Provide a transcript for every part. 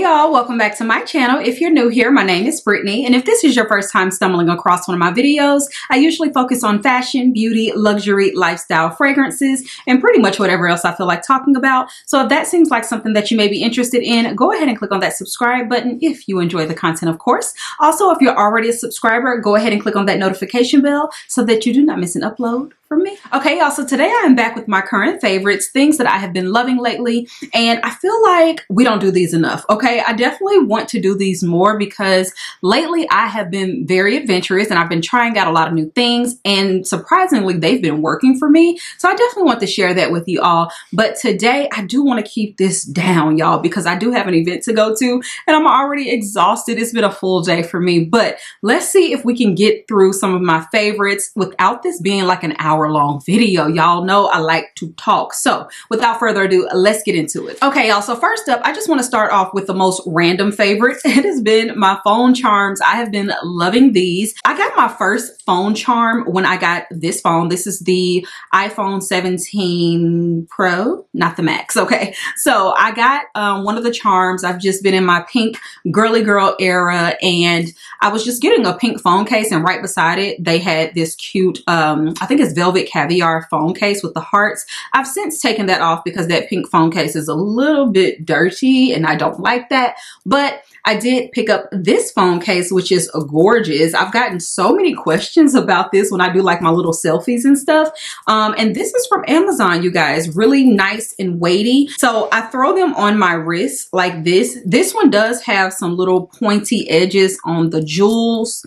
Hey y'all, welcome back to my channel. If you're new here, my name is Brittany, and if this is your first time stumbling across one of my videos, I usually focus on fashion, beauty, luxury, lifestyle, fragrances, and pretty much whatever else I feel like talking about. So if that seems like something that you may be interested in, go ahead and click on that subscribe button if you enjoy the content, of course. Also, if you're already a subscriber, go ahead and click on that notification bell so that you do not miss an upload from me. Okay, y'all, so today I am back with my current favorites, things that I have been loving lately, and I feel like we don't do these enough, okay? I definitely want to do these more because lately I have been very adventurous and I've been trying out a lot of new things, and surprisingly, they've been working for me. So I definitely want to share that with you all. But today I do want to keep this down, y'all, because I do have an event to go to and I'm already exhausted. It's been a full day for me, but let's see if we can get through some of my favorites without this being like an hour-long video. Y'all know I like to talk. So without further ado, let's get into it. Okay, y'all, so first up, I just want to start off with the most random favorite. It has been my phone charms. I have been loving these. I got my first phone charm when I got this phone. This is the iPhone 17 Pro, not the Max, okay? So I got one of the charms. I've just been in my pink girly girl era, and I was just getting a pink phone case, and right beside it, they had this cute, I think it's velvet caviar phone case with the hearts. I've since taken that off because that pink phone case is a little bit dirty and I don't like that. But I did pick up this phone case, which is gorgeous. I've gotten so many questions about this when I do like my little selfies and stuff. And this is from Amazon, you guys. Really nice and weighty. So I throw them on my wrist like this. This one does have some little pointy edges on the jewels,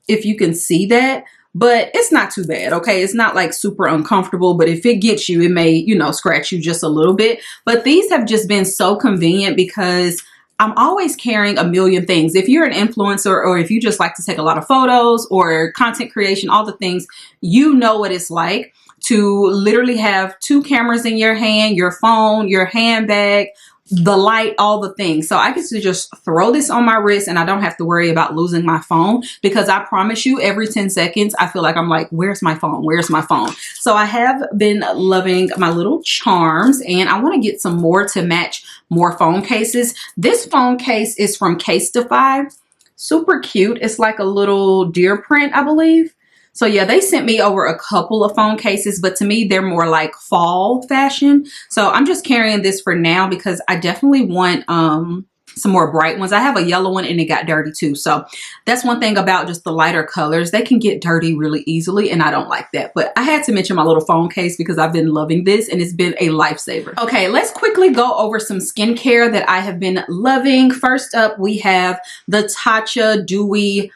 if you can see that. But it's not too bad, okay? It's not like super uncomfortable, but if it gets you, it may, you know, scratch you just a little bit. But these have just been so convenient because I'm always carrying a million things. If you're an influencer or if you just like to take a lot of photos or content creation, all the things, you know what it's like to literally have two cameras in your hand, your phone, your handbag, the light, all the things. So I get to just throw this on my wrist and I don't have to worry about losing my phone, because I promise you every 10 seconds, I feel like I'm like, where's my phone? Where's my phone? So I have been loving my little charms, and I want to get some more to match more phone cases. This phone case is from Casetify. Super cute. It's like a little deer print, I believe. So yeah, they sent me over a couple of phone cases, but to me, they're more like fall fashion. So I'm just carrying this for now because I definitely want some more bright ones. I have a yellow one and it got dirty too. So that's one thing about just the lighter colors. They can get dirty really easily and I don't like that. But I had to mention my little phone case because I've been loving this and it's been a lifesaver. Okay, let's quickly go over some skincare that I have been loving. First up, we have the Tatcha Dewy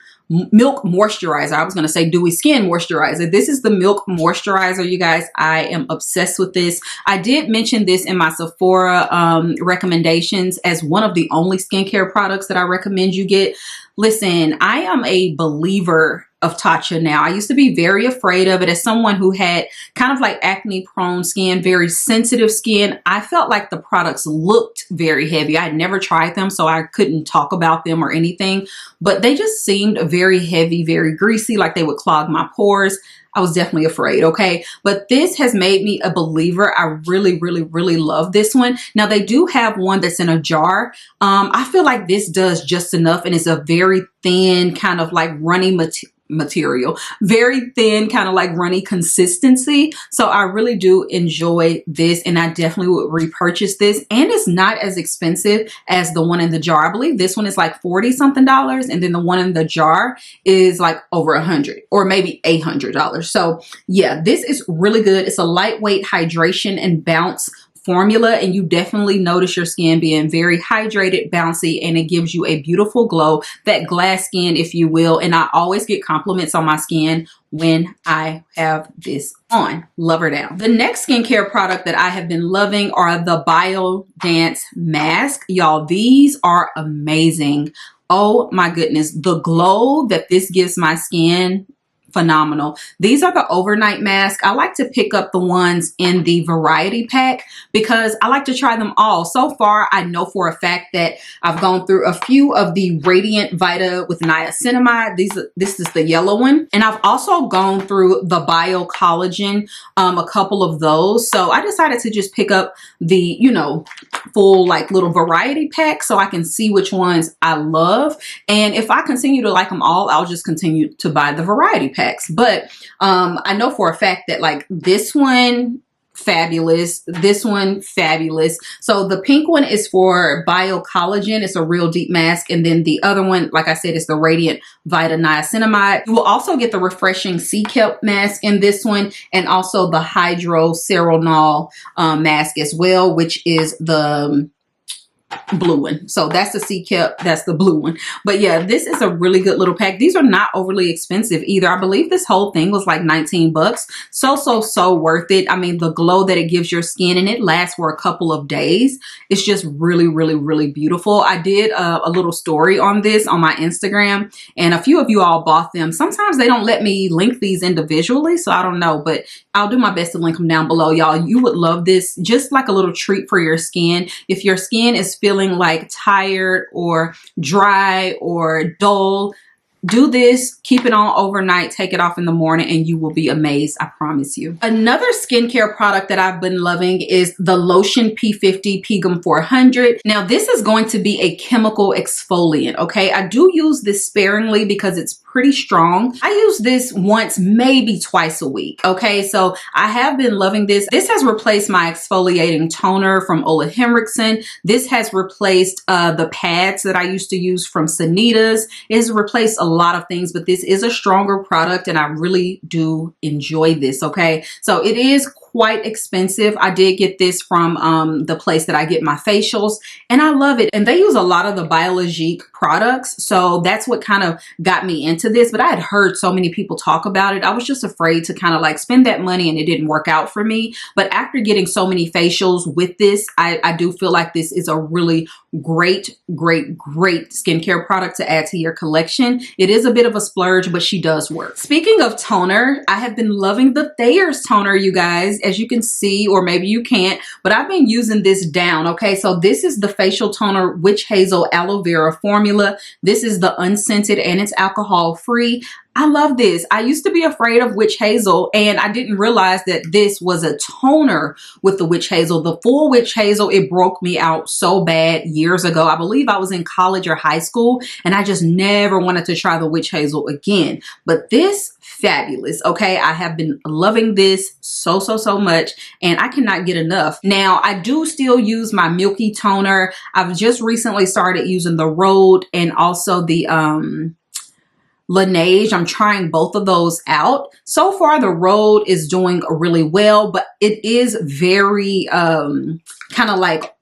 Milk Moisturizer. I was going to say Dewy Skin Moisturizer. This is the Milk Moisturizer, you guys. I am obsessed with this. I did mention this in my Sephora recommendations as one of the only skincare products that I recommend you get. Listen, I am a believer of Tatcha now. I used to be very afraid of it. As someone who had kind of like acne prone skin, very sensitive skin, I felt like the products looked very heavy. I had never tried them, so I couldn't talk about them or anything, but they just seemed very heavy, very greasy, like they would clog my pores. I was definitely afraid, okay? But this has made me a believer. I really, really, really love this one. Now, they do have one that's in a jar. I feel like this does just enough, and it's a very thin, kind of like runny material, very thin, kind of like runny consistency. So I really do enjoy this, and I definitely would repurchase this. And it's not as expensive as the one in the jar. I believe this one is like $40 something, and then the one in the jar is like over $100 or maybe $800. So yeah, this is really good. It's a lightweight hydration and bounce formula, and you definitely notice your skin being very hydrated, bouncy, and it gives you a beautiful glow, that glass skin, if you will. And I always get compliments on my skin when I have this on. Love her down. The next skincare product that I have been loving are the Biodance Mask. Y'all, these are amazing. Oh my goodness, the glow that this gives my skin phenomenal. These are the overnight masks. I like to pick up the ones in the variety pack because I like to try them all. So far, I know for a fact that I've gone through a few of the Radiant Vita with niacinamide. This is the yellow one. And I've also gone through the Bio Collagen, a couple of those. So I decided to just pick up the, you know, full like little variety pack so I can see which ones I love. And if I continue to like them all, I'll just continue to buy the variety packs. But I know for a fact that like this one, fabulous, this one fabulous. So the pink one is for Bio Collagen. It's a real deep mask. And then the other one, like I said, is the Radiant Vita Niacinamide. You will also get the refreshing sea kelp mask in this one, and also the Hydro Ceranol mask as well, which is the blue one. So that's the sea kelp, that's the blue one. But yeah, this is a really good little pack. These are not overly expensive either. I believe this whole thing was like 19 bucks. So worth it. I mean, the glow that it gives your skin, and it lasts for a couple of days. It's just really beautiful. I did a little story on this on my Instagram, and a few of you all bought them. Sometimes they don't let me link these individually, so I don't know, but I'll do my best to link them down below, y'all. You would love this, just like a little treat for your skin. If your skin is feeling like tired or dry or dull, do this, keep it on overnight, take it off in the morning, and you will be amazed, I promise you. Another skincare product that I've been loving is the Lotion P50 Pigum 400. Now, this is going to be a chemical exfoliant, okay? I do use this sparingly because it's pretty strong. I use this once, maybe twice a week, okay? So I have been loving this. This has replaced my exfoliating toner from Ole Henriksen. This has replaced the pads that I used to use from Sanita's. It has replaced a lot of things, but this is a stronger product and I really do enjoy this, okay? So it is quite expensive. I did get this from the place that I get my facials, and I love it. And they use a lot of the Biologique products, so that's what kind of got me into this. But I had heard so many people talk about it. I was just afraid to kind of like spend that money, and it didn't work out for me. But after getting so many facials with this, I do feel like this is a really great skincare product to add to your collection. It is a bit of a splurge, but she does work. Speaking of toner, I have been loving the Thayer's toner, you guys, as you can see, or maybe you can't, but I've been using this down, okay? So this is the facial toner Witch Hazel Aloe Vera formula. This is the unscented and it's alcohol free. I love this. I used to be afraid of Witch Hazel, and I didn't realize that this was a toner with the Witch Hazel. The full Witch Hazel, it broke me out so bad years ago. I believe I was in college or high school, and I just never wanted to try the Witch Hazel again. But this, fabulous, okay? I have been loving this so much, and I cannot get enough. Now, I do still use my Milky toner. I've just recently started using the Rhode and also the Laneige. I'm trying both of those out. So far, the Rhode is doing really well, but it is very kind of like,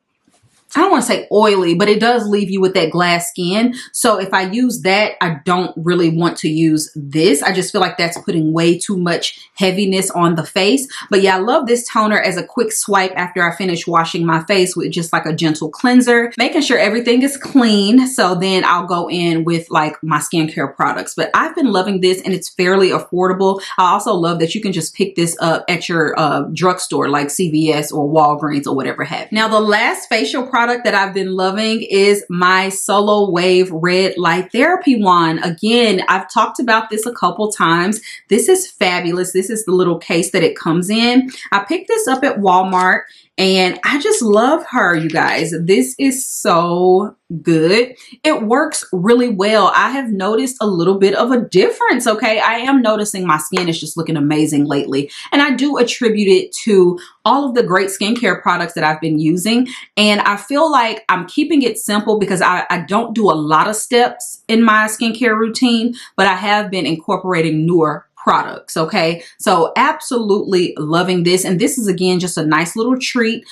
I don't want to say oily, but it does leave you with that glass skin. So if I use that, I don't really want to use this. I just feel like that's putting way too much heaviness on the face. But yeah, I love this toner as a quick swipe after I finish washing my face with just like a gentle cleanser, making sure everything is clean. So then I'll go in with like my skincare products. But I've been loving this, and it's fairly affordable. I also love that you can just pick this up at your drugstore like CVS or Walgreens or whatever have. Now, the last facial product that I've been loving is my Solo Wave Red Light Therapy Wand. Again, I've talked about this a couple times. This is fabulous. This is the little case that it comes in. I picked this up at Walmart, and I just love her, you guys. This is so good. It works really well. I have noticed a little bit of a difference, okay? I am noticing my skin is just looking amazing lately. And I do attribute it to all of the great skincare products that I've been using. And I feel like I'm keeping it simple because I don't do a lot of steps in my skincare routine, but I have been incorporating newer products, okay? So absolutely loving this. And this is, again, just a nice little treat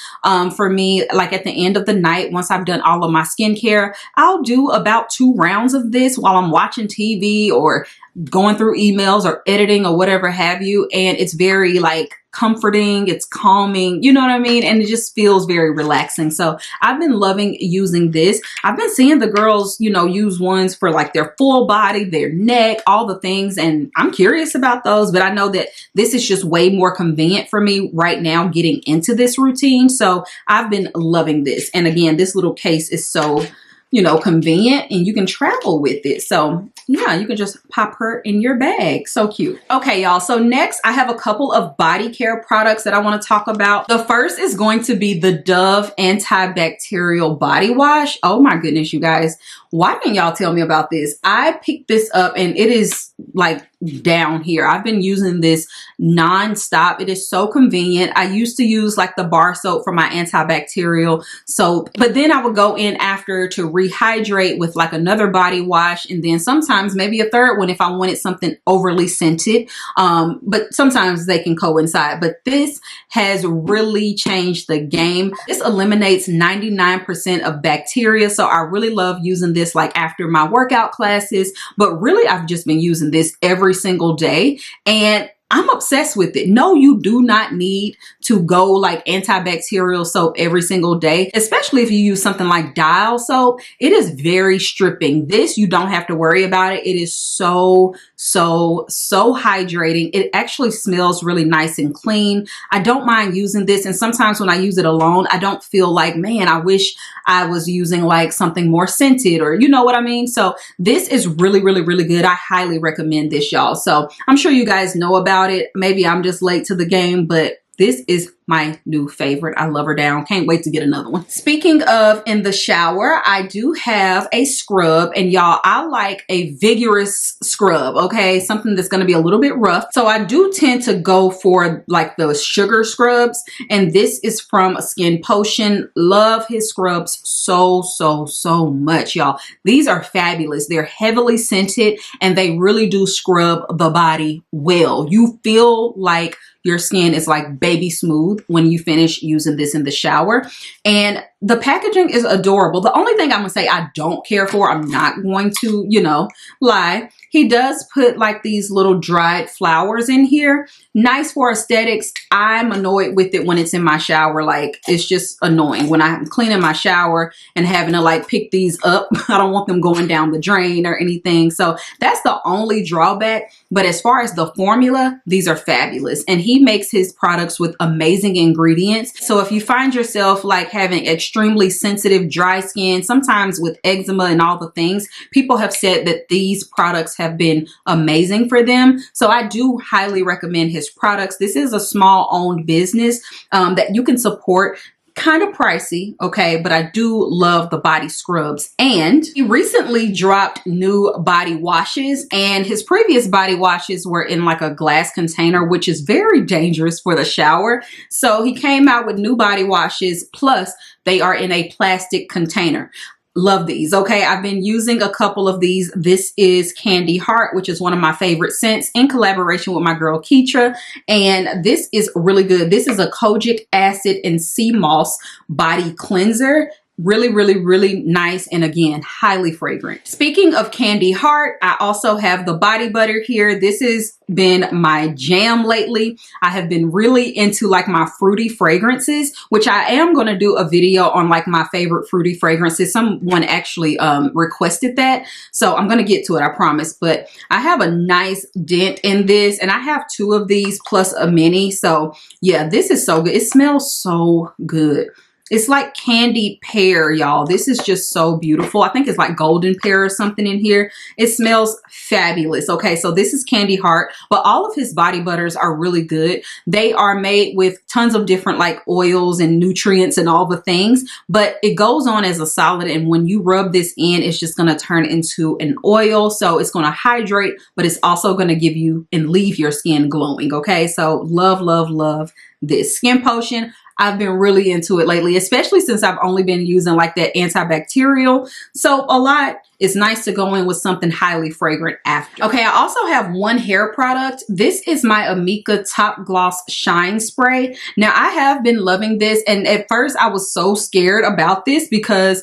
for me. Like at the end of the night, once I've done all of my skincare, I'll do about 2 rounds of this while I'm watching TV or going through emails or editing or whatever have you. And it's very like comforting, it's calming, you know what I mean? And it just feels very relaxing. So I've been loving using this. I've been seeing the girls, you know, use ones for like their full body, their neck, all the things. And I'm curious about those, but I know that this is just way more convenient for me right now getting into this routine. So I've been loving this. And again, this little case is so, you know, convenient, and you can travel with it. So yeah, you can just pop her in your bag. So cute. Okay, y'all. So next I have a couple of body care products that I want to talk about. The first is going to be the Dove antibacterial body wash. Oh my goodness, you guys. Why didn't y'all tell me about this? I picked this up and it is like down here. I've been using this non-stop. It is so convenient. I used to use like the bar soap for my antibacterial soap, but then I would go in after to rehydrate with like another body wash, and then sometimes maybe a third one if I wanted something overly scented. But sometimes they can coincide. But this has really changed the game. This eliminates 99% of bacteria. So I really love using this like after my workout classes, but really I've just been using this every single day, and I'm obsessed with it. No, you do not need to go like antibacterial soap every single day, especially if you use something like Dial soap. It is very stripping. This, you don't have to worry about it. It is so hydrating. It actually smells really nice and clean. I don't mind using this. And sometimes when I use it alone, I don't feel like, man, I wish I was using like something more scented, or you know what I mean? So this is really good. I highly recommend this, y'all. So I'm sure you guys know about it. Maybe I'm just late to the game, but this is my new favorite. I love her down. Can't wait to get another one. Speaking of in the shower, I do have a scrub, and y'all, I like a vigorous scrub, okay? Something that's going to be a little bit rough. So I do tend to go for like those sugar scrubs, and this is from Skin Potion. Love his scrubs so much, y'all. These are fabulous. They're heavily scented, and they really do scrub the body well. You feel like your skin is like baby smooth when you finish using this in the shower. And the packaging is adorable. The only thing I'm gonna say I don't care for, I'm not going to, you know, lie. He does put like these little dried flowers in here. Nice for aesthetics. I'm annoyed with it when it's in my shower. Like, it's just annoying when I'm cleaning my shower and having to like pick these up. I don't want them going down the drain or anything. So that's the only drawback. But as far as the formula, these are fabulous. And he makes his products with amazing ingredients. So if you find yourself like having extremely sensitive dry skin, sometimes with eczema and all the things, people have said that these products have been amazing for them. So I do highly recommend his products. This is a small owned business that you can support. Kind of pricey, okay, but I do love the body scrubs. And he recently dropped new body washes, and his previous body washes were in like a glass container, which is very dangerous for the shower. So he came out with new body washes, plus they are in a plastic container. Love these. Okay, I've been using a couple of these. This is Candy Heart, which is one of my favorite scents, in collaboration with my girl Keitra, and this is really good. This is a kojic acid and sea moss body cleanser. Really nice, and again, highly fragrant. Speaking of Candy Heart, I also have the body butter here. This has been my jam lately. I have been really into like my fruity fragrances, which I am going to do a video on like my favorite fruity fragrances. Someone actually requested that, so I'm going to get to it, I promise. But I have a nice dent in this, and I have 2 of these plus a mini. So yeah, this is so good. It smells so good. It's like candied pear, y'all. This is just so beautiful. I think it's like golden pear or something in here. It smells fabulous. Okay, so this is Candy Heart, but all of his body butters are really good. They are made with tons of different like oils and nutrients and all the things, but it goes on as a solid, and when you rub this in, it's just going to turn into an oil. So it's going to hydrate, but it's also going to give you and leave your skin glowing. Okay, so love this Skin Potion. I've been really into it lately, especially since I've only been using like that antibacterial soap a lot. It's nice to go in with something highly fragrant after. Okay, I also have one hair product. This is my Amika Top Gloss Shine Spray. Now, I have been loving this, and at first I was so scared about this because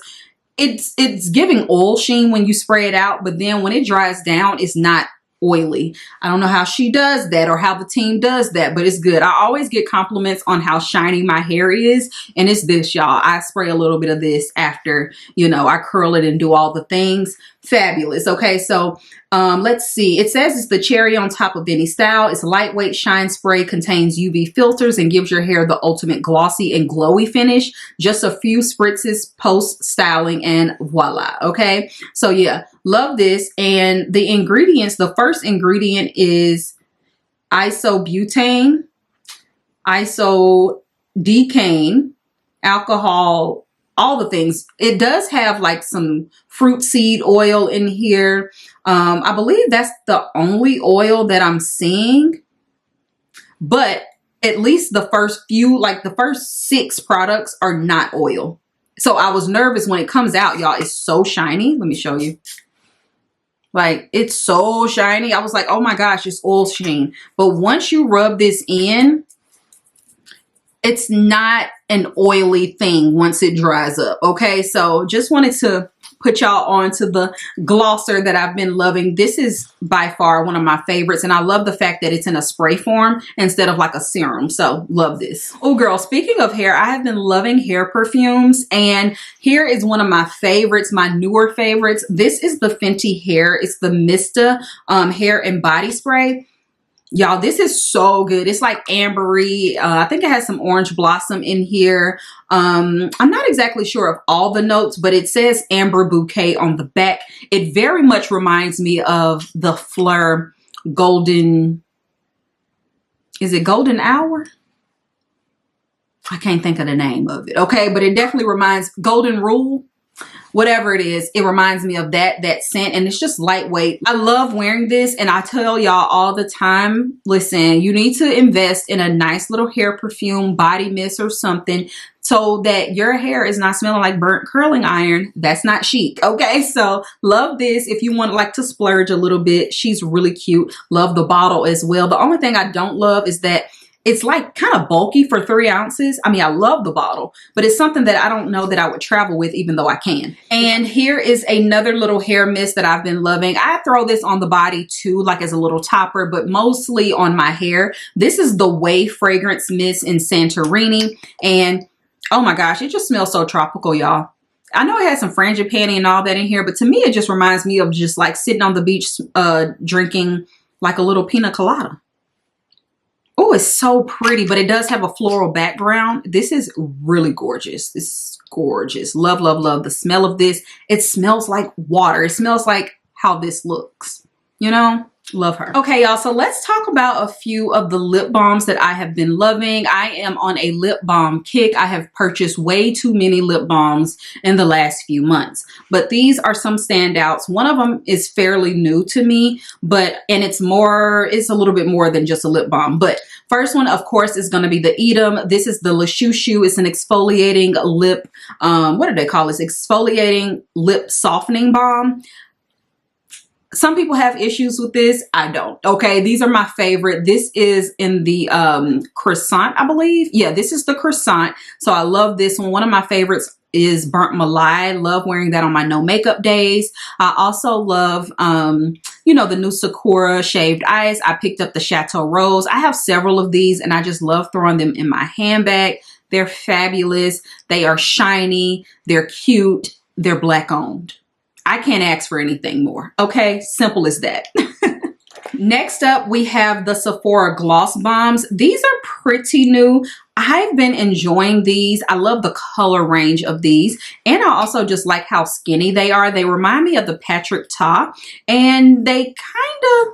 it's giving oil sheen when you spray it out, but then when it dries down, it's not oily. I don't know how she does that or how the team does that, but it's good. I always get compliments on how shiny my hair is, and it's this, y'all. I spray a little bit of this after, you know, I curl it and do all the things. Fabulous. Okay, so let's see. It says it's the cherry on top of any style. It's a lightweight shine spray, contains UV filters, and gives your hair the ultimate glossy and glowy finish. Just a few spritzes post styling and voila. Okay, so yeah, love this. And the ingredients, the first ingredient is isobutane, isodecane, alcohol, all the things. It does have like some fruit seed oil in here. I believe that's the only oil that I'm seeing, but at least the first few, like the first 6 products are not oil. So I was nervous when it comes out, y'all. It's so shiny. Let me show you. Like, it's so shiny. I was like, oh my gosh, it's oil sheen. But once you rub this in, it's not an oily thing once it dries up. Okay, so just wanted to put y'all on to the glosser that I've been loving. This is by far one of my favorites, and I love the fact that it's in a spray form instead of like a serum. So love this. Oh girl, speaking of hair, I have been loving hair perfumes, and here is one of my favorites, my newer favorites. This is the Fenty Hair. It's the Mista hair and body spray. Y'all, this is so good. It's like ambery. I think it has some orange blossom in here. I'm not exactly sure of all the notes, but it says amber bouquet on the back. It very much reminds me of the Fleur Golden. Is it Golden Hour? I can't think of the name of it. Okay, but it definitely reminds Golden Rule. Whatever it is, it reminds me of that scent, and it's just lightweight. I love wearing this, and I tell y'all all the time, listen, you need to invest in a nice little hair perfume, body mist or something, so that your hair is not smelling like burnt curling iron. That's not chic. Okay, so love this if you want like to splurge a little bit. She's really cute. Love the bottle as well. The only thing I don't love is that it's like kind of bulky for 3 ounces. I mean, I love the bottle, but it's something that I don't know that I would travel with, even though I can. And here is another little hair mist that I've been loving. I throw this on the body too, like as a little topper, but mostly on my hair. This is the Way Fragrance Mist in Santorini. And oh my gosh, it just smells so tropical, y'all. I know it has some frangipani and all that in here, but to me, it just reminds me of just like sitting on the beach, drinking like a little pina colada. Oh, it's so pretty, but it does have a floral background. This is really gorgeous. This is gorgeous. Love, love, love the smell of this. It smells like water. It smells like how this looks, you know? Love her. Okay, y'all, so let's talk about a few of the lip balms that I have been loving. I am on a lip balm kick. I have purchased way too many lip balms in the last few months, but these are some standouts. One of them is fairly new to me, and it's a little bit more than just a lip balm. But first one, of course, is going to be the Edam. This is the Le Chou Chou. It's an exfoliating lip, what do they call this? Exfoliating lip softening balm. Some people have issues with this. I don't. Okay, these are my favorite. This is in the croissant, I believe. Yeah, this is the croissant. So I love this one. One of my favorites is Burnt Malai. Love wearing that on my no makeup days. I also love, you know, the new Sakura Shaved Ice. I picked up the Chateau Rose. I have several of these, and I just love throwing them in my handbag. They're fabulous. They are shiny. They're cute. They're Black owned. I can't ask for anything more. Okay, simple as that. Next up, we have the Sephora Gloss Bombs. These are pretty new. I've been enjoying these. I love the color range of these. And I also just like how skinny they are. They remind me of the Patrick Ta, and they kind of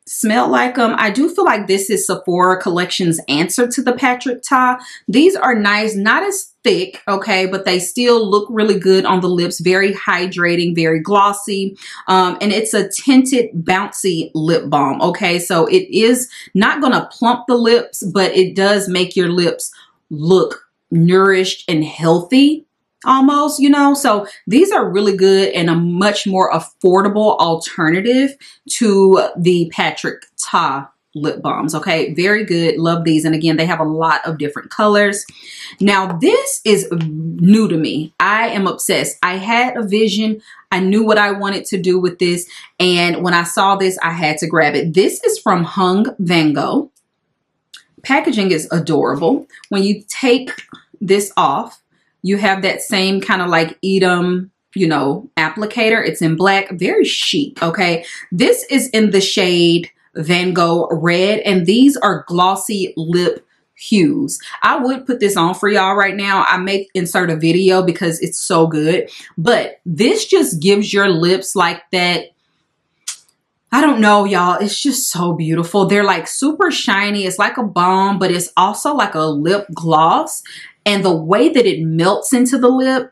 smell like them. I do feel like this is Sephora Collection's answer to the Patrick Ta. These are nice, not as thick, okay, but they still look really good on the lips. Very hydrating, very glossy, and it's a tinted, bouncy lip balm, okay? So it is not gonna plump the lips, but it does make your lips look nourished and healthy, almost, you know. So these are really good and a much more affordable alternative to the Patrick Ta lip balms. Okay, very good. Love these. And again, they have a lot of different colors. Now, this is new to me. I am obsessed. I had a vision. I knew what I wanted to do with this. And when I saw this, I had to grab it. This is from Hung Van Gogh. Packaging is adorable. When you take this off, you have that same kind of like Edam, you know, applicator. It's in black, very chic. Okay, this is in the shade Van Gogh Red, and these are glossy lip hues. I would put this on for y'all right now. I may insert a video because it's so good, but this just gives your lips like that. I don't know, y'all. It's just so beautiful. They're like super shiny. It's like a balm, but it's also like a lip gloss. And the way that it melts into the lip,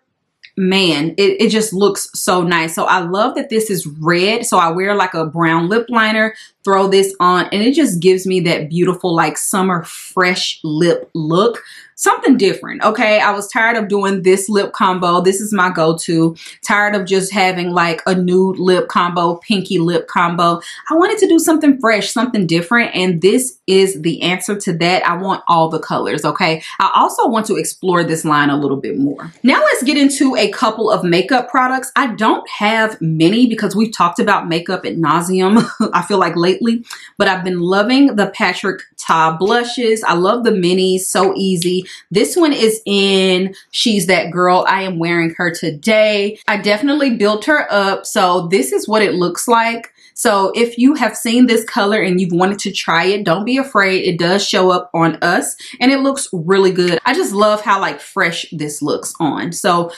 man, it just looks so nice. So I love that this is red. So I wear like a brown lip liner, throw this on, and it just gives me that beautiful like summer fresh lip look. Something different. Okay, I was tired of doing this lip combo. This is my go-to. Tired of just having like a nude lip combo, pinky lip combo. I wanted to do something fresh, something different, and this is the answer to that. I want all the colors. Okay, I also want to explore this line a little bit more. Now let's get into a couple of makeup products. I don't have many because we've talked about makeup ad nauseum, I feel like lately, but I've been loving the Patrick Ta blushes. I love the minis, so easy. This one is in She's That Girl. I am wearing her today. I definitely built her up. So this is what it looks like. So if you have seen this color and you've wanted to try it, don't be afraid. It does show up on us and it looks really good. I just love how like fresh this looks on. So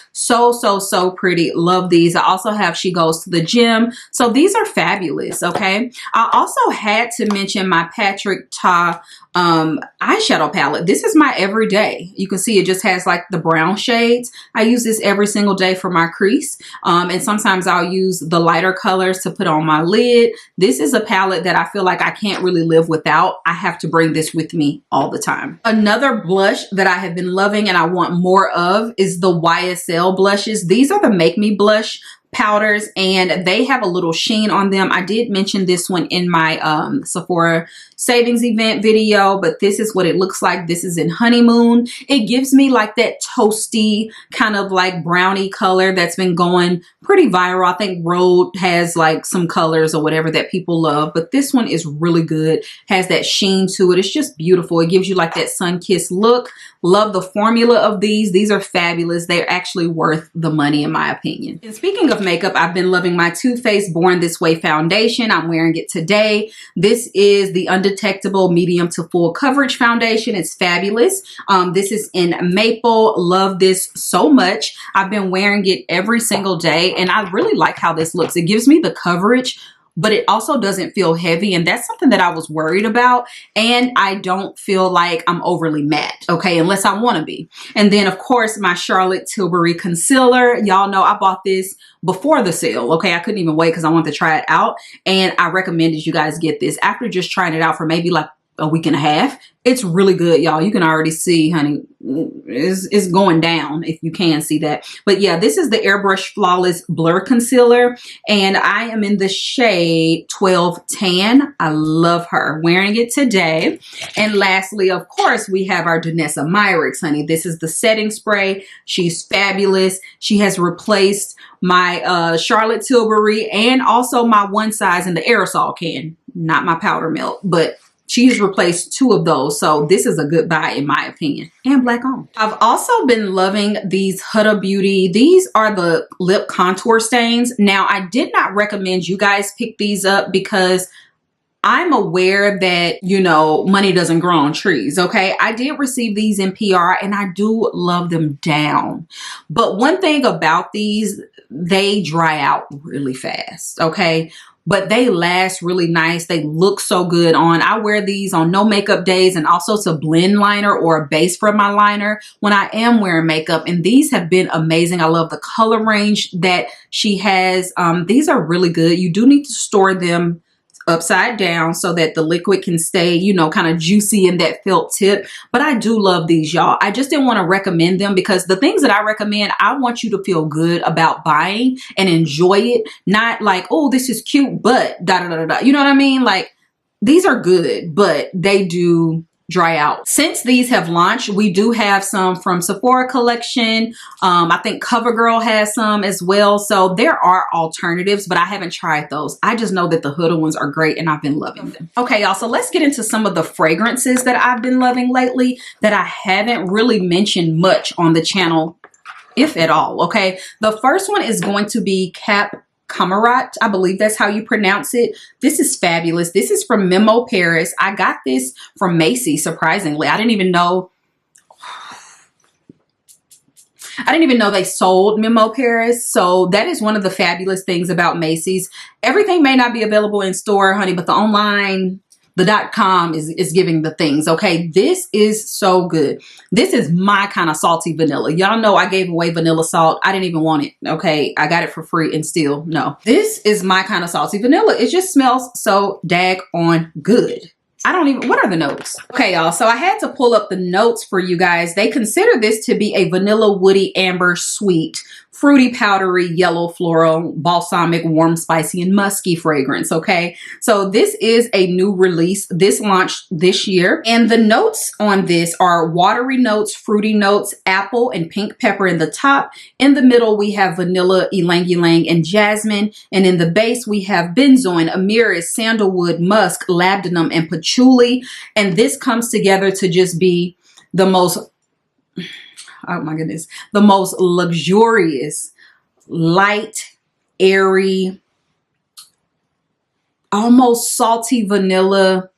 pretty. Love these. I also have She Goes to the Gym. So these are fabulous. Okay. I also had to mention my Patrick Ta eyeshadow palette. This is my everyday. You can see it just has like the brown shades. I use this every single day for my crease. And sometimes I'll use the lighter colors to put on my lid. This is a palette that I feel like I can't really live without. I have to bring this with me all the time. Another blush that I have been loving and I want more of is the YSL blushes. These are the Make Me Blush powders and they have a little sheen on them. I did mention this one in my Sephora savings event video, but this is what it looks like. This is in Honeymoon. It gives me like that toasty kind of like brownie color that's been going pretty viral. I think Rhode has like some colors or whatever that people love, but this one is really good. Has that sheen to it. It's just beautiful. It gives you like that sun-kissed look. Love the formula of these. These are fabulous. They're actually worth the money in my opinion. And speaking of makeup, I've been loving my Too Faced Born This Way foundation. I'm wearing it today. This is the Undetectable Medium to Full Coverage Foundation. It's fabulous. This is in Maple. Love this so much. I've been wearing it every single day and I really like how this looks. It gives me the coverage, but it also doesn't feel heavy. And that's something that I was worried about. And I don't feel like I'm overly matte, okay, unless I want to be. And then of course, my Charlotte Tilbury concealer. Y'all know I bought this before the sale, okay? I couldn't even wait because I wanted to try it out. And I recommended you guys get this after just trying it out for maybe like a week and a half. It's really good, y'all. You can already see, honey, it's going down if you can see that. But yeah, this is the Airbrush Flawless Blur Concealer and I am in the shade 12 Tan. I love her. Wearing it today. And lastly, of course, we have our Danessa Myricks, honey. This is the setting spray. She's fabulous. She has replaced my Charlotte Tilbury and also my one size in the aerosol can. Not my powder milk, but she has replaced 2 of those. So this is a good buy in my opinion. And black on. I've also been loving these Huda Beauty. These are the lip contour stains. Now I did not recommend you guys pick these up because I'm aware that, you know, money doesn't grow on trees, okay? I did receive these in PR and I do love them down. But one thing about these, they dry out really fast, okay? But they last really nice. They look so good on. I wear these on no makeup days and also to blend liner or a base for my liner when I am wearing makeup. And these have been amazing. I love the color range that she has. These are really good. You do need to store them upside down so that the liquid can stay, you know, kind of juicy in that felt tip. But I do love these, y'all. I just didn't want to recommend them because the things that I recommend, I want you to feel good about buying and enjoy it. Not like, oh, this is cute, but da da da da. You know what I mean? Like, these are good, but they do dry out. Since these have launched, we do have some from Sephora collection. I think CoverGirl has some as well. So there are alternatives, but I haven't tried those. I just know that the Huda ones are great and I've been loving them. Okay, y'all, so let's get into some of the fragrances that I've been loving lately that I haven't really mentioned much on the channel, if at all. Okay, the first one is going to be Cap Camarat. I believe that's how you pronounce it. This is fabulous. This is from Memo Paris. I got this from Macy's, surprisingly. I didn't even know they sold Memo Paris. So that is one of the fabulous things about Macy's. Everything may not be available in store, honey, but the online, the .com is giving the things. Okay, this is so good. This is my kind of salty vanilla. Y'all know I gave away vanilla salt. I didn't even want it. Okay, I got it for free and still no. This is my kind of salty vanilla. It just smells so daggone good. I don't even, what are the notes? Okay, y'all, so I had to pull up the notes for you guys. They consider this to be a vanilla, woody, amber, sweet, fruity, powdery, yellow, floral, balsamic, warm, spicy, and musky fragrance, okay? So this is a new release. This launched this year. And the notes on this are watery notes, fruity notes, apple, and pink pepper in the top. In the middle, we have vanilla, ylang ylang, and jasmine. And in the base, we have benzoin, amyris, sandalwood, musk, labdanum, and patchouli. And this comes together to just be the most, oh my goodness, the most luxurious, light, airy, almost salty vanilla.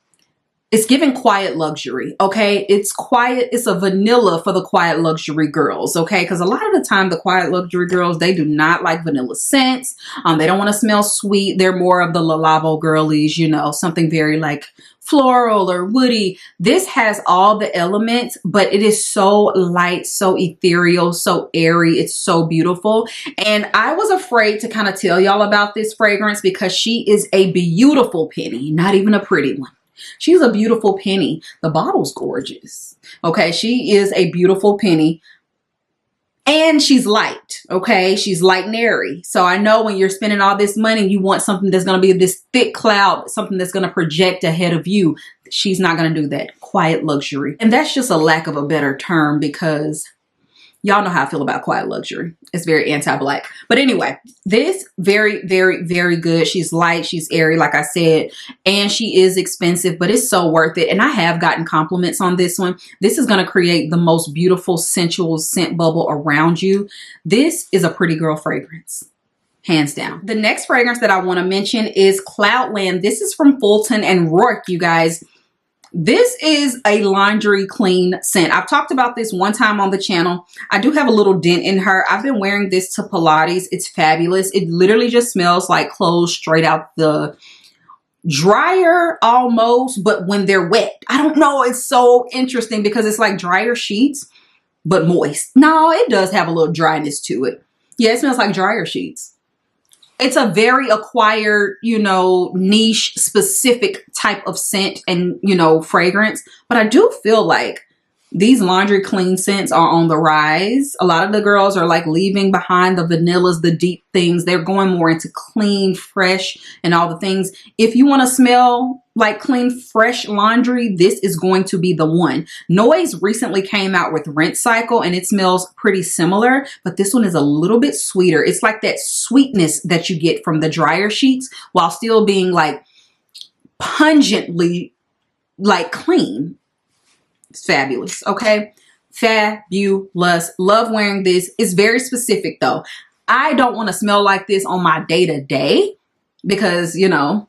It's giving quiet luxury, okay? It's quiet. It's a vanilla for the quiet luxury girls, okay? Because a lot of the time, the quiet luxury girls, they do not like vanilla scents. They don't want to smell sweet. They're more of the Le Labo girlies, you know, something very like floral or woody. This has all the elements, but it is so light, so ethereal, so airy. It's so beautiful. And I was afraid to kind of tell y'all about this fragrance because she is a beautiful penny, not even a pretty one. She's a beautiful penny. The bottle's gorgeous. Okay, she is a beautiful penny. And she's light, okay? She's light and airy. So I know when you're spending all this money, you want something that's going to be this thick cloud, something that's going to project ahead of you. She's not going to do that. Quiet luxury. And that's just a lack of a better term because y'all know how I feel about quiet luxury. It's very anti-black. But anyway, this very, very, very good. She's light. She's airy, like I said. And she is expensive, but it's so worth it. And I have gotten compliments on this one. This is going to create the most beautiful, sensual scent bubble around you. This is a pretty girl fragrance. Hands down. The next fragrance that I want to mention is Cloudland. This is from Fulton and Rourke, you guys. This is a laundry clean scent. I've talked about this one time on the channel. I do have a little dent in her. I've been wearing this to Pilates. It's fabulous. It literally just smells like clothes straight out the dryer almost, but when they're wet. I don't know. It's so interesting because it's like dryer sheets, but moist. No, it does have a little dryness to it. Yeah, it smells like dryer sheets. It's a very acquired, you know, niche specific type of scent and, you know, fragrance. But I do feel like these laundry clean scents are on the rise. A lot of the girls are like leaving behind the vanillas, the deep things. They're going more into clean, fresh, and all the things. If you want to smell like clean, fresh laundry, this is going to be the one. Noise recently came out with Rinse Cycle and it smells pretty similar, but this one is a little bit sweeter. It's like that sweetness that you get from the dryer sheets while still being like pungently like clean. It's fabulous. Okay. Fabulous. Love wearing this. It's very specific though. I don't want to smell like this on my day-to-day because, you know,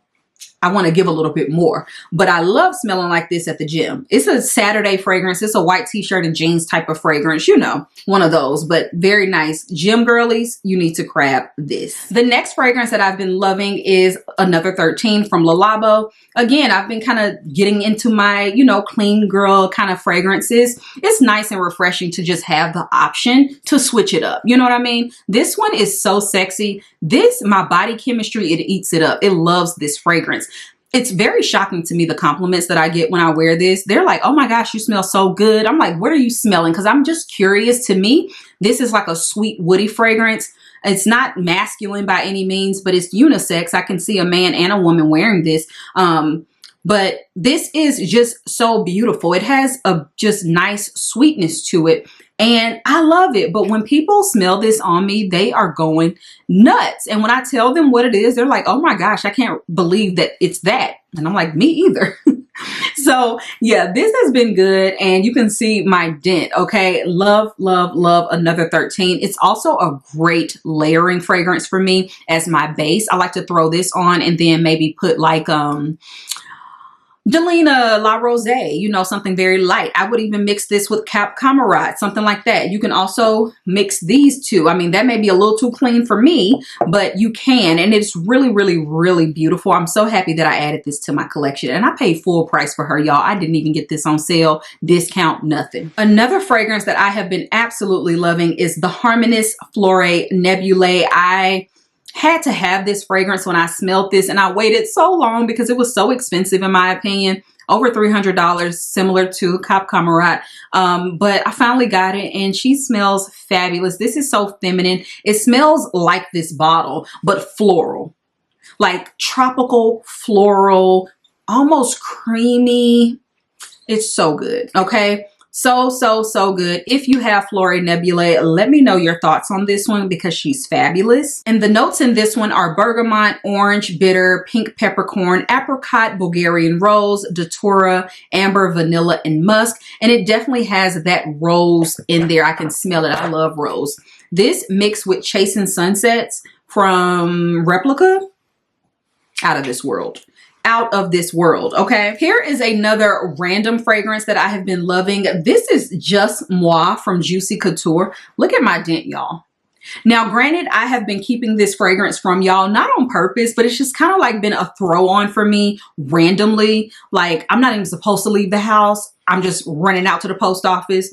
I want to give a little bit more, but I love smelling like this at the gym. It's a Saturday fragrance. It's a white t-shirt and jeans type of fragrance, you know, one of those, but very nice. Gym girlies, you need to grab this. The next fragrance that I've been loving is another 13 from Le Labo. Again, I've been kind of getting into my, you know, clean girl kind of fragrances. It's nice and refreshing to just have the option to switch it up. You know what I mean? This one is so sexy. This, my body chemistry, it eats it up. It loves this fragrance. It's very shocking to me, the compliments that I get when I wear this. They're like, oh my gosh, you smell so good. I'm like, what are you smelling? Because I'm just curious. To me, this is like a sweet, woody fragrance. It's not masculine by any means, but it's unisex. I can see a man and a woman wearing this. But this is just so beautiful. It has a just nice sweetness to it. And I love it. But when people smell this on me, they are going nuts. And when I tell them what it is, they're like, oh my gosh, I can't believe that it's that. And I'm like, me either. So yeah, this has been good. And you can see my dent. Okay. Love, love, love Another 13. It's also a great layering fragrance for me as my base. I like to throw this on and then maybe put like, Delina La Rose, you know, something very light. I would even mix this with Cap Camarade, something like that. You can also mix these two. I mean, that may be a little too clean for me, but you can. And it's really, really, really beautiful. I'm so happy that I added this to my collection. And I paid full price for her, y'all. I didn't even get this on sale, discount, nothing. Another fragrance that I have been absolutely loving is the Harmonious Flore Nebulae. I had to have this fragrance when I smelled this, and I waited so long because it was so expensive in my opinion, over $300, similar to Cap Camarade. But I finally got it and she smells fabulous. This is so feminine. It smells like this bottle, but floral, like tropical floral, almost creamy. It's so good. Okay. So, so, so good. If you have Flore Nebulae, let me know your thoughts on this one because she's fabulous. And the notes in this one are bergamot, orange, bitter, pink peppercorn, apricot, Bulgarian rose, datura, amber, vanilla, and musk. And it definitely has that rose in there. I can smell it. I love rose. This mixed with Chasing Sunsets from Replica, out of this world. Out of this world. Okay, here is another random fragrance that I have been loving. This is Just Moi from Juicy Couture. Look at my dent, y'all. Now granted, I have been keeping this fragrance from y'all, not on purpose, but it's just kind of like been a throw on for me randomly. Like I'm not even supposed to leave the house, I'm just running out to the post office.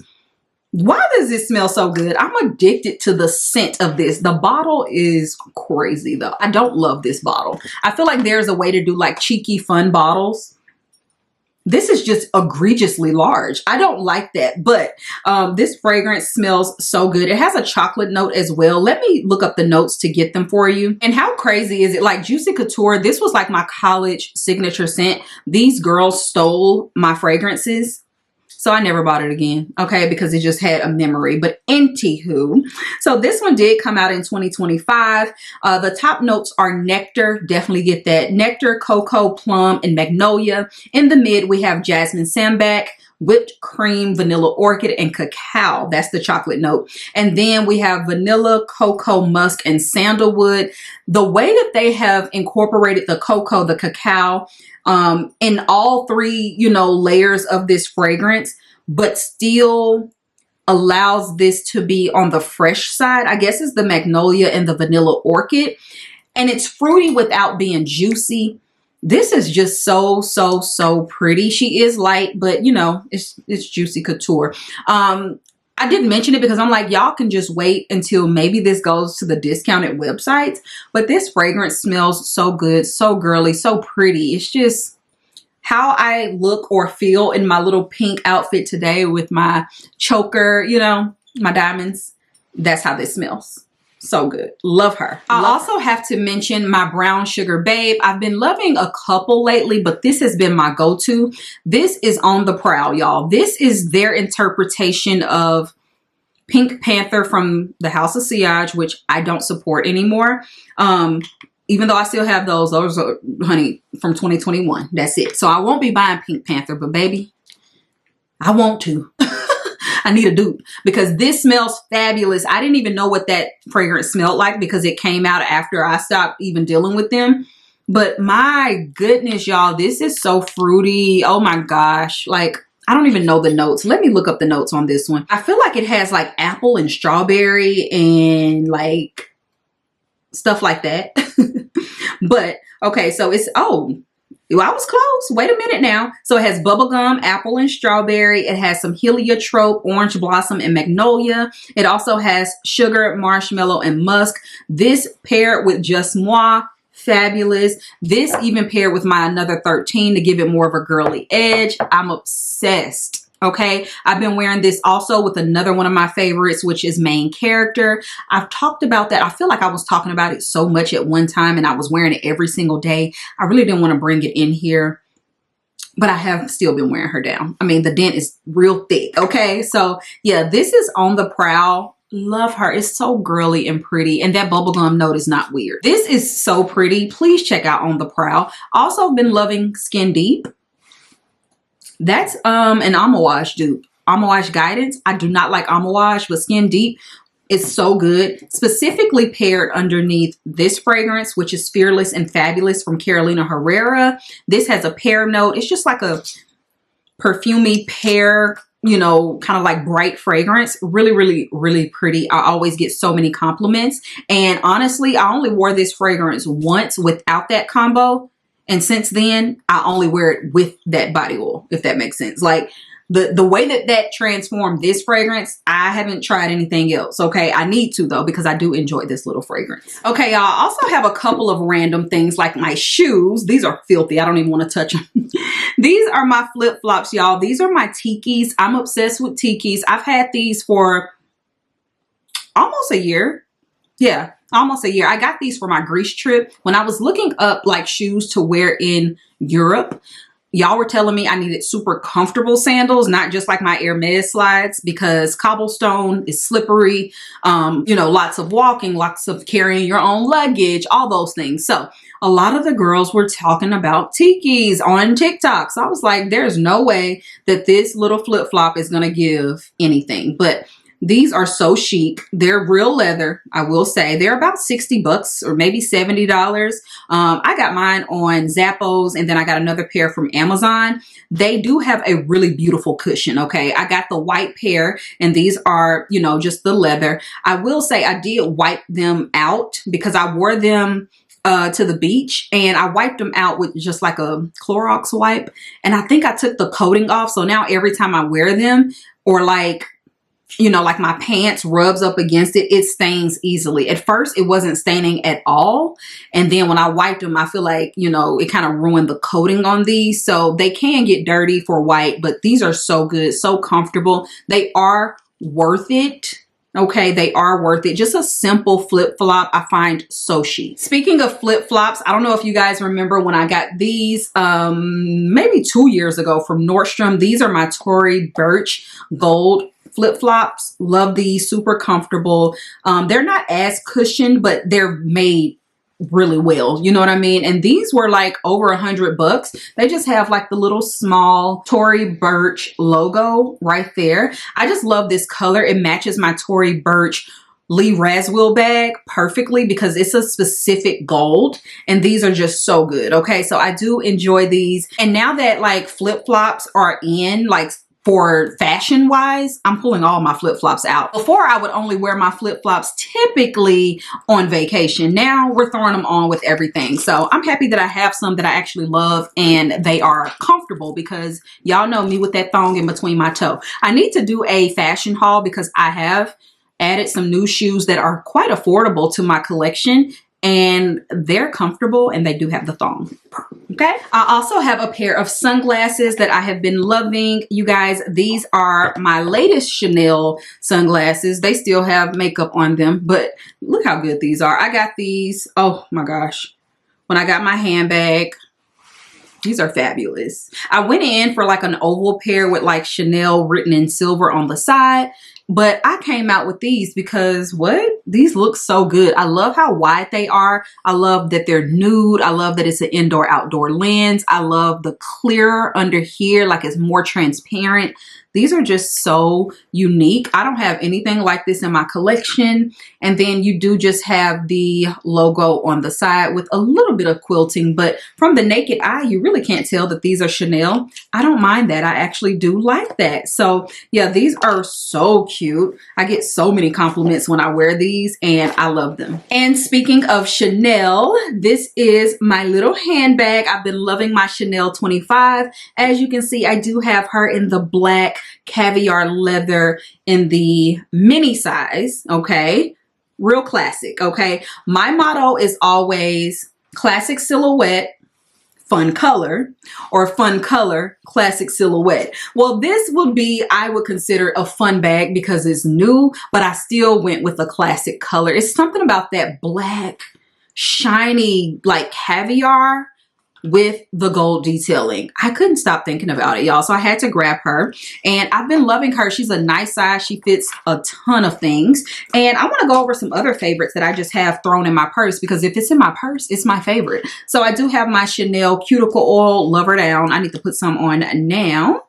Why does this smell so good? I'm addicted to the scent of this. The bottle is crazy though. I don't love this bottle. I feel like there's a way to do like cheeky fun bottles. This is just egregiously large. I don't like that, but this fragrance smells so good. It has a chocolate note as well. Let me look up the notes to get them for you. And how crazy is it? Like Juicy Couture, this was like my college signature scent. These girls stole my fragrances. So I never bought it again, okay, because it just had a memory. But anywho, so this one did come out in 2025. The top notes are nectar, definitely get that. Nectar, cocoa, plum, and magnolia. In the mid, we have jasmine sambac, whipped cream, vanilla orchid, and cacao. That's the chocolate note. And then we have vanilla, cocoa, musk, and sandalwood. The way that they have incorporated the cocoa, the cacao, in all three, you know, layers of this fragrance, but still allows this to be on the fresh side. I guess it's the magnolia and the vanilla orchid, and it's fruity without being juicy. This is just so, so, so pretty. She is light, but you know, it's Juicy Couture. I didn't mention it because I'm like, y'all can just wait until maybe this goes to the discounted websites. But this fragrance smells so good, so girly, so pretty. It's just how I look or feel in my little pink outfit today with my choker, you know, my diamonds. That's how this smells. So good. Love her. I also have to mention my Brown Sugar Babe. I've been loving a couple lately, but this has been my go-to. This is On the Prowl, y'all. This is their interpretation of Pink Panther from the House of Sillage, which I don't support anymore. Even though I still have those are, honey, from 2021. That's it. So I won't be buying Pink Panther, but baby, I want to. I need a dupe because this smells fabulous. I didn't even know what that fragrance smelled like because it came out after I stopped even dealing with them. But my goodness, y'all, this is so fruity. Oh my gosh. Like, I don't even know the notes. Let me look up the notes on this one. I feel like it has like apple and strawberry and like stuff like that. But okay, so it's, oh, I was close. Wait a minute now. So it has bubblegum, apple, and strawberry. It has some heliotrope, orange blossom, and magnolia. It also has sugar, marshmallow, and musk. This paired with Just Moi, fabulous. This even paired with my Another 13 to give it more of a girly edge. I'm obsessed. Okay, I've been wearing this also with another one of my favorites, which is Main Character. I've talked about that. I feel like I was talking about it so much at one time and I was wearing it every single day. I really didn't want to bring it in here but I have still been wearing her down. I mean, the dent is real thick. Okay. So yeah, this is On the Prowl. Love her. It's so girly and pretty. And that bubblegum note is not weird. This is so pretty. Please check out On the Prowl. Also been loving Skin Deep. That's an Amouage dupe. Amouage Guidance. I do not like Amouage, but Skin Deep is so good. Specifically paired underneath this fragrance, which is Fearless and Fabulous from Carolina Herrera. This has a pear note. It's just like a perfumey pear, you know, kind of like bright fragrance. Really, really, really pretty. I always get so many compliments. And honestly, I only wore this fragrance once without that combo. And since then, I only wear it with that body oil, if that makes sense. Like, the way that transformed this fragrance, I haven't tried anything else. Okay, I need to though, because I do enjoy this little fragrance. Okay, y'all, I also have a couple of random things like my shoes. These are filthy. I don't even want to touch them. These are my flip-flops, y'all. These are my Tikis. I'm obsessed with Tikis. I've had these for almost a year. Yeah, almost a year. I got these for my Greece trip. When I was looking up like shoes to wear in Europe, y'all were telling me I needed super comfortable sandals, not just like my Hermes slides, because cobblestone is slippery. You know, lots of walking, lots of carrying your own luggage, all those things. So a lot of the girls were talking about Tikis on TikTok. So I was like, there's no way that this little flip-flop is going to give anything. But these are so chic. They're real leather, I will say. They're about 60 bucks or maybe $70. I got mine on Zappos, and then I got another pair from Amazon. They do have a really beautiful cushion, okay? I got the white pair, and these are, you know, just the leather. I will say I did wipe them out because I wore them to the beach, and I wiped them out with just like a Clorox wipe. And I think I took the coating off. So now every time I wear them, or like, you know, like my pants rubs up against it, it stains easily. At first, it wasn't staining at all. And then when I wiped them, I feel like, you know, it kind of ruined the coating on these. So they can get dirty for white, but these are so good, so comfortable. They are worth it. Okay, they are worth it. Just a simple flip-flop I find so chic. Speaking of flip-flops, I don't know if you guys remember when I got these maybe 2 years ago from Nordstrom. These are my Tory Burch Gold flip-flops. Love these, super comfortable. They're not as cushioned, but they're made really well, you know what I mean? And these were like over $100. They just have like the little small Tory Burch logo right there. I just love this color. It matches my Tory Burch Lee Raswell bag perfectly because it's a specific gold, and these are just so good. Okay, so I do enjoy these. And now that like flip-flops are in, like for fashion wise, I'm pulling all my flip-flops out. Before, I would only wear my flip-flops typically on vacation. Now we're throwing them on with everything. So I'm happy that I have some that I actually love, and they are comfortable because y'all know me with that thong in between my toe. I need to do a fashion haul because I have added some new shoes that are quite affordable to my collection, and they're comfortable, and they do have the thong. Okay. I also have a pair of sunglasses that I have been loving. You guys, these are my latest Chanel sunglasses. They still have makeup on them, but look how good these are. I got these, oh my gosh, when I got my handbag. These are fabulous. I went in for like an oval pair with like Chanel written in silver on the side, but I came out with these because what? These look so good. I love how wide they are. I love that they're nude. I love that it's an indoor-outdoor lens. I love the clear under here, like it's more transparent. These are just so unique. I don't have anything like this in my collection. And then you do just have the logo on the side with a little bit of quilting, but from the naked eye, you really can't tell that these are Chanel. I don't mind that. I actually do like that. So yeah, these are so cute. I get so many compliments when I wear these, and I love them. And speaking of Chanel, this is my little handbag. I've been loving my Chanel 25. As you can see, I do have her in the black caviar leather in the mini size. Okay, real classic. Okay, my motto is always classic silhouette, fun color, or fun color, classic silhouette. Well, this would be, I would consider a fun bag because it's new, but I still went with a classic color. It's something about that black, shiny, like caviar. with the gold detailing. I couldn't stop thinking about it, y'all. So I had to grab her, and I've been loving her. She's a nice size. She fits a ton of things. And I want to go over some other favorites that I just have thrown in my purse, because if it's in my purse, it's my favorite. So I do have my Chanel cuticle oil, Love Her Down. I need to put some on now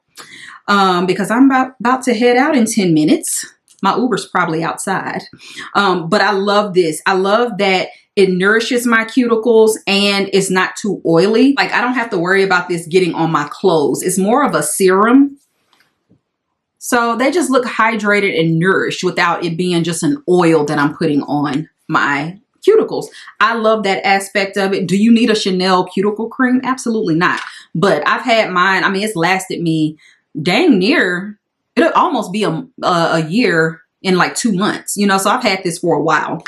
because I'm about to head out in 10 minutes. My Uber's probably outside. But I love this. I love that it nourishes my cuticles and it's not too oily. Like, I don't have to worry about this getting on my clothes. It's more of a serum. So they just look hydrated and nourished without it being just an oil that I'm putting on my cuticles. I love that aspect of it. Do you need a Chanel cuticle cream? Absolutely not. But I've had mine. I mean, it's lasted me dang near, it'll almost be a year in like 2 months, you know, so I've had this for a while.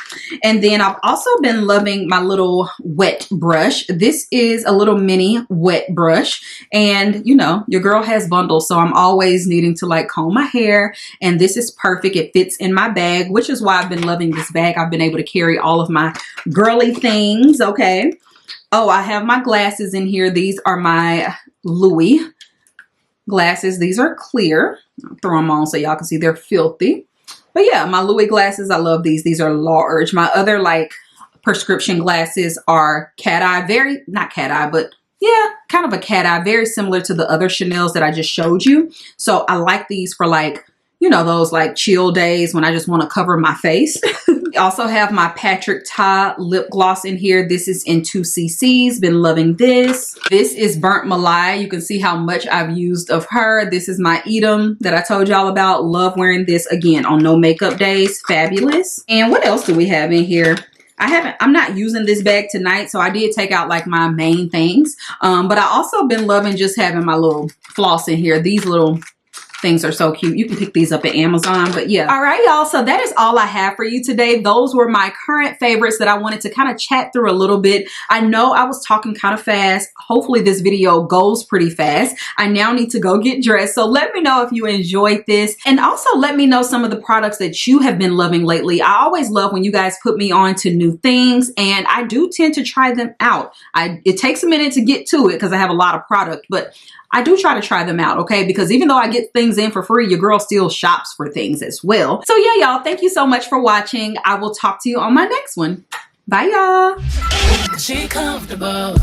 And then I've also been loving my little wet brush. This is a little mini wet brush, and you know, your girl has bundles, so I'm always needing to like comb my hair, and this is perfect. It fits in my bag, which is why I've been loving this bag. I've been able to carry all of my girly things. Okay. Oh, I have my glasses in here. These are my Louis glasses. These are clear. I'll throw them on so y'all can see they're filthy. But yeah, my Louis glasses, I love these. These are large. My other like prescription glasses are cat eye. Very, not cat eye, but yeah, kind of a cat eye. Very similar to the other Chanels that I just showed you. So I like these for like, you know, those like chill days when I just want to cover my face. I also have my Patrick Ta lip gloss in here. This is in 2 cc's. Been loving this. This is Burnt Malai. You can see how much I've used of her. This is my Edam that I told y'all about. Love wearing this again on no makeup days. Fabulous. And what else do we have in here? I'm not using this bag tonight, so I did take out like my main things. But I also been loving just having my little floss in here. These little things are so cute. You can pick these up at Amazon, but yeah. All right, y'all. So that is all I have for you today. Those were my current favorites that I wanted to kind of chat through a little bit. I know I was talking kind of fast. Hopefully this video goes pretty fast. I now need to go get dressed. So let me know if you enjoyed this, and also let me know some of the products that you have been loving lately. I always love when you guys put me on to new things, and I do tend to try them out. It takes a minute to get to it because I have a lot of product, but I do try to try them out, okay? Because even though I get things in for free, your girl still shops for things as well. So yeah, y'all, thank you so much for watching. I will talk to you on my next one. Bye, y'all. She comfortable.